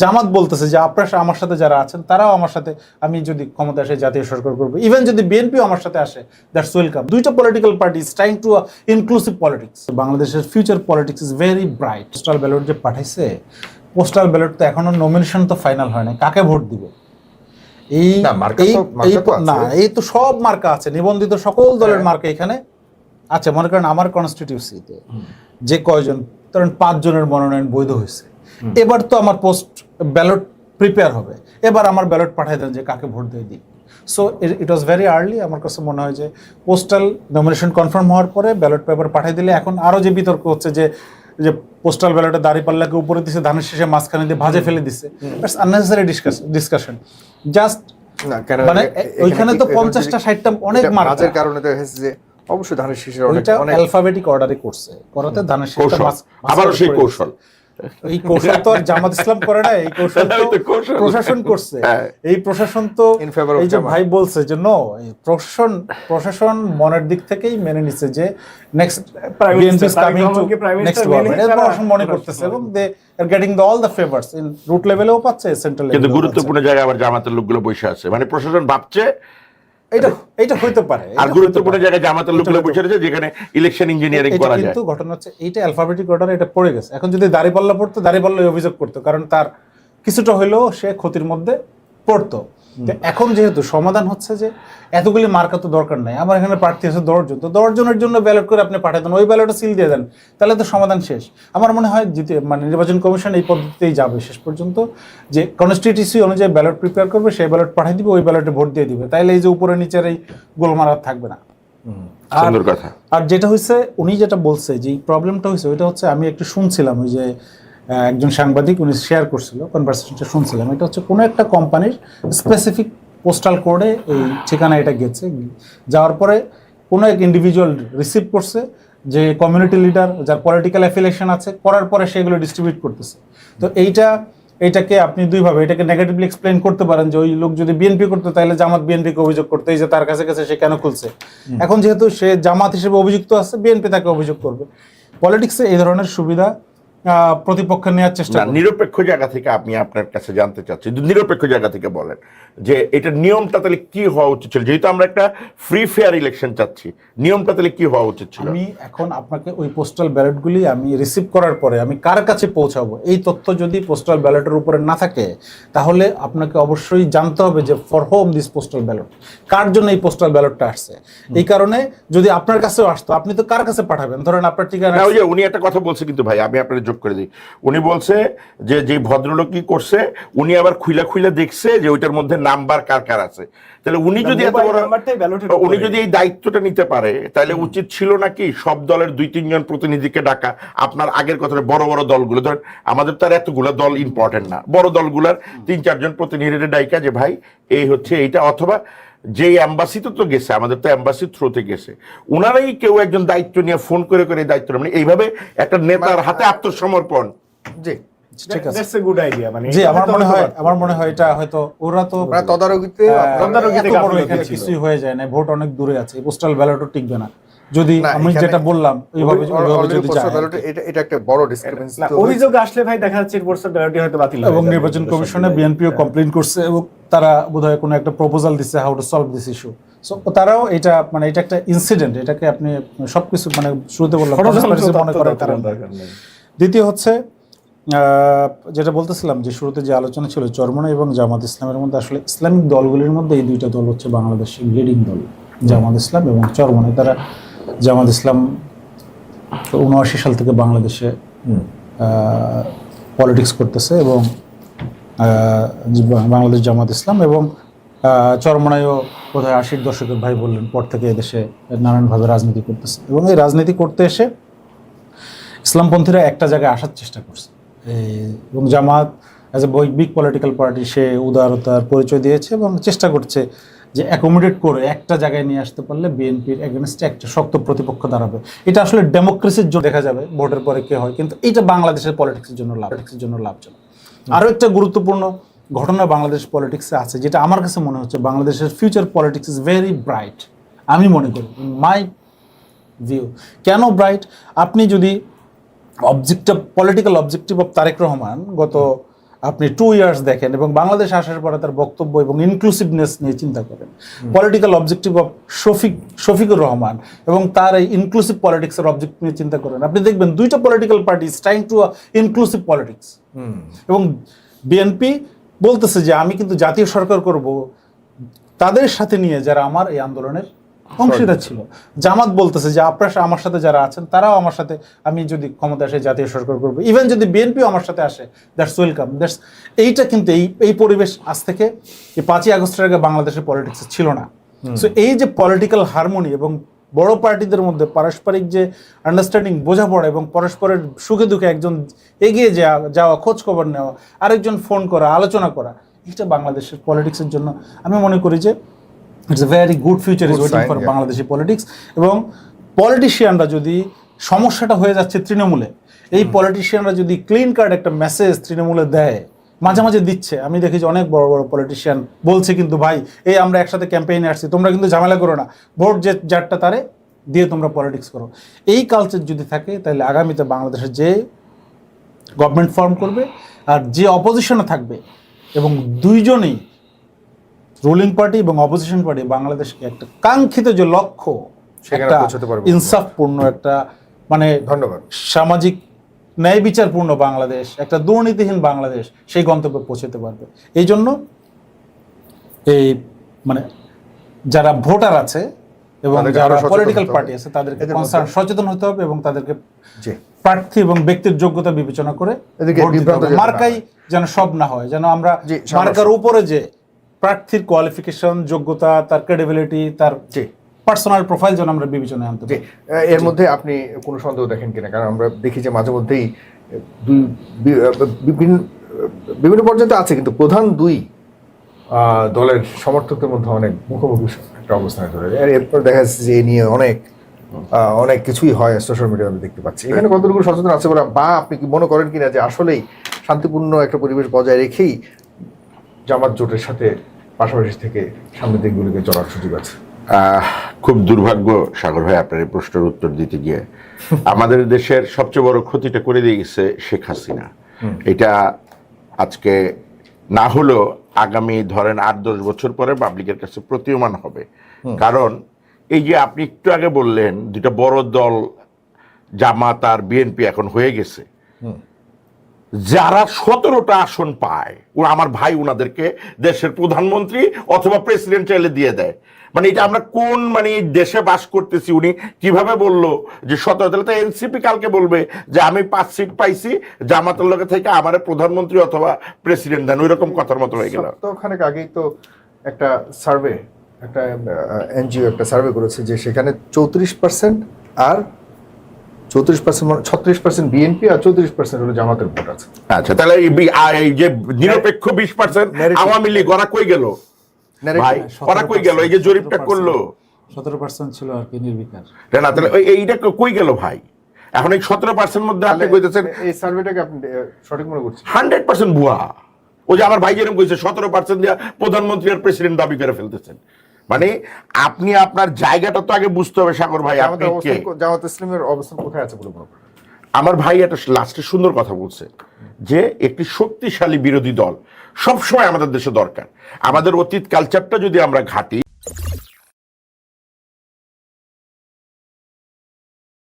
জামাত বলতেছে যে আপনারা আমার সাথে যারা আছেন তারাও আমার সাথে, আমি যদি ক্ষমতা আসে জাতীয় সরকার করবো, ইভেন যদি বিএনপিও আমার সাথে আসে, দ্যাটস ওয়েলকাম। দুইটা political party is trying to inclusive politics. বাংলাদেশের future politics is very bright. Postal ballot যে পাঠাইছে, পোস্টাল ব্যালট তো এখনো নমিনেশন তো ফাইনাল হয় না, কাকে ভোট দিবে এই তো সব মার্কা আছে, নিবন্ধিত সকল দলের মার্কা এখানে আছে। মনে করেন আমার কনস্টিটিউন্সিতে যে কয়জন, ধরেন 5 জনের মনোনয়ন বৈধ হয়েছে, এবার তো আমার পোস্ট ব্যালট প্রিপেয়ার হবে, এবার আমার ব্যালট পাঠিয়ে দেন যে কাকে ভোট দিয়ে দিই। So it was very early. আমার কাছে মনে হয় যে পোস্টাল নমিনেশন কনফার্ম হওয়ার পরে ব্যালট পেপার পাঠিয়ে দিলে, এখন আরও যে বিতর্ক হচ্ছে যে পোস্টাল ব্যালটে দাঁড়িপাল্লাকে উপরে দিছে, ধানের শেষে মাঝখানে দিয়ে ভাজে ফেলে দিচ্ছে, দ্যাটস আননেসেসারি ডিসকাশন। জাস্ট মানে ওইখানে তো 50টা 60টা অনেক মার্কের কারণে দেখা যাচ্ছে যে অবশ্যই ধানের শীষের অনেক অ্যালফাবেটিক অর্ডারে করছে, করাতে ধানের শীষটা আবারও সেই কৌশল, এই কৌশল তো আর জামাত ইসলাম করে না, এই কৌশল তো প্রশাসন করছে। এই প্রশাসন তো এই যে ভাই বলছে যে নো, প্রশাসন মনের দিক থেকেই মেনে নিচ্ছে যে next BNP is coming to next government, এর প্রশাসন মনে করতেছে, এবং they are getting the all the favours in root লেভেলেও পাচ্ছে, সেন্ট্রাল লেভেলে। কিন্তু গুরুত্বপূর্ণ জায়গায় আবার জামাতের লোকগুলো বসে আছে, মানে প্রশাসন ভাবছে এটা হইতে পারে, আর গুরুত্বপূর্ণ জায়গায় জামাতের লোকগুলো বসে আছে যেখানে ইলেকশন ইঞ্জিনিয়ারিং করা যায়। কিন্তু ঘটনা হচ্ছে এইটা অ্যালফাবেটিক অর্ডারে এটা পড়ে গেছে। এখন যদি দাঁড়িপাল্লা পড়তো, দাঁড়িপাল্লাই অভিযোগ করতো, কারণ তার কিছুটা হইলেও সে ক্ষতির মধ্যে পড়তো। এখন যেহেতু সমাধান হচ্ছে যে এতগুলি মার্কা তো দরকার নাই, আমার এখানে প্রার্থী আছে 10 জন, তো 10 জনের জন্য ব্যালট করে আপনি পাঠিয়ে দেন, ওই ব্যালটে সিল দিয়ে দেন, তাহলে তো সমাধান শেষ। আমার মনে হয় মানে নির্বাচন কমিশন এই পদ্ধতিতেই যাবে শেষ পর্যন্ত, যে কনস্টিটিউন্সি অনুযায়ী ব্যালট প্রিপেয়ার করবে, সেই ব্যালট পাঠিয়ে দিবে, ওই ব্যালটে ভোট দিয়ে দিবে, তাইলে এই যে উপরে নিচের এই গোলমাল থাকবে না। আর যেটা হয়েছে, উনি যেটা বলছে যে প্রবলেমটা হয়েছে, ওইটা হচ্ছে আমি একটু শুনছিলাম, ওই যে একজন সাংবাদিক উনি শেয়ার করছিল, কনভারসেশনটা শুনছিলাম। এটা হচ্ছে কোনো একটা কোম্পানির স্পেসিফিক পোস্টাল কোডে এই ঠিকানা এটা গেছে, যাওয়ার পরে কোনো এক ইন্ডিভিজুয়াল রিসিভ করছে, যে কমিউনিটি লিডার যার পলিটিক্যাল অ্যাফিলিয়েশন আছে, করার পরে সেগুলো ডিস্ট্রিবিউট করতেছে। তো এইটাকে আপনি দুইভাবে এটাকে নেগেটিভলি এক্সপ্লেইন করতে পারেন, যে ওই লোক যদি বিএনপি করতো তাহলে জামাত বিএনপিকে অভিযোগ করতো, এই যে তার কাছে কাছে সে কেন খুলছে। এখন যেহেতু সে জামাত হিসেবে অভিযুক্ত আছে, বিএনপি তাকে অভিযোগ করবে। পলিটিক্সে এই ধরনের সুবিধা প্রতিপক্ষ নেওয়ার চেষ্টা করে। নিরপেক্ষ জায়গা থেকে আমি আপনার কাছে জানতে চাচ্ছি, নিরপেক্ষ জায়গা থেকে বলেন যে এটা নিয়মটা তাহলে কি হওয়া উচিত ছিল, যেহেতু আমরা একটা ফ্রি ফেয়ার ইলেকশন চাচ্ছি, নিয়মটা তাহলে কি হওয়া উচিত ছিল? আমি এখন আপনাকে ওই পোস্টাল ব্যালটগুলি আমি রিসিভ করার পরে আমি কার কাছে পৌঁছাবো, এই তথ্য যদি পোস্টাল ব্যালটের উপরে না থাকে, তাহলে আপনাকে অবশ্যই জানতে হবে যে for whom this postal ballot, কার জন্য এই পোস্টাল ব্যালটটা আসছে। এই কারণে যদি আপনার কাছেও আসতো, আপনি তো কার কাছে পাঠাবেন? ধরেন আপনার ঠিকানা, ওই যে উনি একটা কথা বলছে, কিন্তু ভাই আমি আপনার যোগ করে দিই, উনি বলছে যে ভদ্রলোক কি করছে, উনি আবার খুইলা দেখছে যে ওইটার মধ্যে নাম্বার কার কার আছে। তাহলে উনি যদি উনি যদি এই দায়িত্বটা নিতে পারে, তাহলে উচিত ছিল নাকি সব দলের 2-3 জন প্রতিনিধিকে ডাকা। আপনার আগের কথাটা, বড় বড় দলগুলো, ধরেন আমাদের তার এতগুলো দল ইম্পর্টেন্ট না, বড় দলগুলার 3-4 জন প্রতিনিধিদের ডাইকা যে ভাই এই হচ্ছে এইটা, অথবা যে অ্যাম্বাসিতে তো গেছে, আমাদের তো অ্যাম্বাসির থ্রুতে গেছে, ওনারাই কেউ একজন দায়িত্ব নিয়ে ফোন করে দায়িত্ব, মানে এইভাবে একটা নেতার হাতে আত্মসমর্পণ। জি, ঠিক আছে, দ্যাটস এ গুড আইডিয়া। মানে জি, আমার মনে হয় এটা হয়তো ওরা তো তদারকিতে এখানে কিছুই হয়ে যায় না, ভোট অনেক দূরে আছে, পোস্টাল ব্যালটও টিকবে না যদি আমি যেটা বললাম ওইভাবে যদি যায়। এটা একটা বড় ডিসক্রিপেন্সি। অভিযোগ আসলে ভাই দেখা যাচ্ছে পোস্টাল ব্যালটই হয়তো বাতিল হবে, এবং নির্বাচন কমিশনে বিএনপিও কমপ্লেইন করছে, এবং তারা বোধহয় কোনো একটা প্রপোজাল দিচ্ছে how to solve this issue. So তারাও এটা মানে এটা একটা ইনসিডেন্ট, এটাকে আপনি সবকিছু মানে শুরুতে বললাম মনে করার কারণ। দ্বিতীয় হচ্ছে যেটা বলতেছিলাম যে শুরুতে যে আলোচনা ছিল, চরমোনাই এবং জামাত ইসলামের মধ্যে, আসলে ইসলামিক দলগুলির মধ্যে এই দুইটা দল হচ্ছে বাংলাদেশের লিডিং দল, জামাত ইসলাম এবং চরমোনাই। তারা জামাত ইসলাম 79 সাল থেকে বাংলাদেশে পলিটিক্স করতেছে, এবং বাংলাদেশ জামাত ইসলাম এবং চরমোনাইও বোধহয় 80-র দশকের ভাই বললেন পর থেকে এদেশে নানানভাবে রাজনীতি করতেছে, এবং এই রাজনীতি করতে এসে ইসলামপন্থীরা একটা জায়গায় আসার চেষ্টা করছে, এবং Jamaat as a big political party সে উদারতার পরিচয় দিয়েছে এবং চেষ্টা করছে যে অ্যাকোমোডেট করে একটা জায়গায় নিয়ে আসতে পারলে বিএনপির এগেনস্টে একটা শক্ত প্রতিপক্ষ দাঁড়াবে। এটা আসলে ডেমোক্রেসির জন্য দেখা যাবে ভোটের পরে কে হয়, কিন্তু এটা বাংলাদেশের পলিটিক্সের জন্য লাভজনক। আরও একটা গুরুত্বপূর্ণ ঘটনা বাংলাদেশ পলিটিক্সে আছে, যেটা আমার কাছে মনে হচ্ছে বাংলাদেশের future politics is very bright. আমি মনে করি, মাই ভিউ। কেন ব্রাইট? আপনি যদি political objective of Tarek Rahman গত আপনি 2 ইয়ার্স দেখেন এবং বাংলাদেশ আসার পরে তার বক্তব্য এবং ইনক্লুসিভনেস নিয়ে চিন্তা করেন, political objective of Shafiqur Rahman এবং তার এই ইনক্লুসিভ পলিটিক্সের অবজেক্ট নিয়ে চিন্তা করেন, আপনি দেখবেন দুইটা political party is trying to inclusive politics. এবং বিএনপি বলতেছে যে আমি কিন্তু জাতীয় সরকার করব তাদের সাথে নিয়ে যারা আমার এই আন্দোলনের অংশীদার ছিল। জামাত বলতেছে যে আপনারা আমার সাথে যারা আছেন তারাও আমার সাথে, আমি যদি ক্ষমতা আসে জাতীয় সরকার করবো, ইভেন যদি বিএনপিও আমার সাথে আসে, দ্যাটস ওয়েলকাম। এইটা কিন্তু এই পরিবেশ আজ থেকে এই 5ই আগস্টের আগে বাংলাদেশের পলিটিক্সে ছিল না। সো এই যে পলিটিক্যাল হারমোনি এবং বড় পার্টিদের মধ্যে পারস্পরিক যে আন্ডারস্ট্যান্ডিং, বোঝাপড়া এবং পরস্পরের সুখে দুঃখে একজন এগিয়ে যাওয়া, খোঁজ খবর নেওয়া, আরেকজন ফোন করা, আলোচনা করা, এটা বাংলাদেশের পলিটিক্সের জন্য আমি মনে করি যে it's a very good future is waiting for Bangladeshi politics. এবং পলিটিশিয়ানরা যদি, সমস্যাটা হয়ে যাচ্ছে তৃণমূলে, এই পলিটিশিয়ানরা যদি ক্লিন কার্ড একটা মেসেজ তৃণমূলে দেয়, মাঝে মাঝে দিচ্ছে, আমি দেখেছি অনেক বড় বড় পলিটিশিয়ান বলছে কিন্তু ভাই এই আমরা একসাথে ক্যাম্পেইনে আসছি, তোমরা কিন্তু ঝামেলা করো না, ভোট যে যারটা তারে দিয়ে তোমরা পলিটিক্স করো, এই কালচার যদি থাকে তাহলে আগামীতে বাংলাদেশে যে গভর্নমেন্ট ফর্ম করবে আর যে অপোজিশনে থাকবে এবং দুইজনেই রুলিং পার্টি এবং অপোজিশন পার্টি বাংলাদেশকে একটা কাঙ্ক্ষিত যে লক্ষ্য, একটা ইনসাফপূর্ণ, একটা মানে ধন্যবাদ সামাজিক ন্যায় বিচারপূর্ণ বাংলাদেশ, একটা দুর্নীতিহীন বাংলাদেশ, সেই গন্তব্যে পৌঁছতে পারবে। এই জন্য এই মানে যারা ভোটার আছে এবং যারা পলিটিক্যাল পার্টি আছে তাদেরকে সচেতন হতে হবে এবং তাদেরকে প্রার্থী এবং ব্যক্তির যোগ্যতা বিবেচনা করে মার্কাই যেন সব না হয়, যেন আমরা মার্কার উপরে যে প্রার্থীর কোয়ালিফিকেশন, যোগ্যতা, তার ক্রেডিবিলিটি, তার পার্সোনাল প্রোফাইল যেন আমরা বিবেচনায় আনতে পারি। এর মধ্যে আপনি কোনো সন্দেহ দেখেন কিনা? কারণ আমরা দেখি যে মাঝে মধ্যেই বিভিন্ন পর্যায়ে আছে, কিন্তু প্রধান দুই দলের সমর্থকদের মধ্যে অনেক মুখোমুখি একটা অবস্থানে চলে যায়। এরপর দেখা যাচ্ছে যে এ নিয়ে অনেক কিছুই হয় সোশ্যাল মিডিয়ায় আমি দেখতে পাচ্ছি। এখানে কতটুকু সচেতন আছে বলে বা আপনি কি মনে করেন কিনা যে আসলেই শান্তিপূর্ণ একটা পরিবেশ বজায় রেখেই জামাত জোটের সাথে পাশাপাশি থেকে সামনের দিকগুলিকে চলার সুযোগ আছে? খুব দুর্ভাগ্য সাগর ভাই আপনার এই প্রশ্নের উত্তর দিতে গিয়ে। আমাদের দেশের সবচেয়ে বড় ক্ষতিটা করে দিয়ে গেছে শেখ হাসিনা। এটা আজকে না হলেও আগামী ধরেন 8-10 বছর পরে পাবলিকের কাছে প্রতীয়মান হবে। কারণ এই যে আপনি একটু আগে বললেন দুটা বড় দল জামাত আর বিএনপি এখন হয়ে গেছে, যারা 17টা আসন পায়, আমার ভাই ওনাদেরকে দেশের প্রধানমন্ত্রী অথবা প্রেসিডেন্ট চাইলে দিয়ে দেয়। মানে এটা আমরা কোন মানে দেশে বাস করতেছি? উনি কিভাবে বললো যে 17? তাহলে তো এনসিপি কালকে বলবে যে আমি 5 সিট পাইছি, জামাতের লোকের থেকে আমার প্রধানমন্ত্রী অথবা প্রেসিডেন্ট দেন, ওই রকম কথার মতো হয়ে গেল। সপ্তাহখানেক আগেই তো একটা সার্ভে, একটা এনজিও একটা সার্ভে করেছে যে সেখানে 34% আর 36% বিএনপি আর 34% হলো জামাতের ভোট আছে। আচ্ছা, তাহলে এই যে নিরপেক্ষ 20% আওয়ামী লীগ ওরা কই গেল ভাই? ওরা কই গেল? এই যে জরিপটা করলো 17% ছিল আর কি নির্বিকার। না, তাহলে এইটা কই গেল ভাই? এখন এই 17% মধ্যে আপনি কইতেছেন এই সার্ভেটাকে আপনি সঠিক মনে করছেন? 100% ভুয়া। ও যে আমার ভাই যেরকম কইছে 17% দিয়ে প্রধানমন্ত্রী আর প্রেসিডেন্ট দাবি করে ফেলতেছেন। মানে আপনি আপনার জায়গাটা তো আগে বুঝতে হবে সাগর ভাই। আপনি কে? জামাত ইসলামের অবস্থান কোথায় আছে বলে মনে করেন? আমার ভাই একটা লাস্টে সুন্দর কথা বলছে যে একটি শক্তিশালী বিরোধী দল সবসময় আমাদের দেশে দরকার। আমাদের অতীত কালচারটা যদি আমরা ঘাঁটি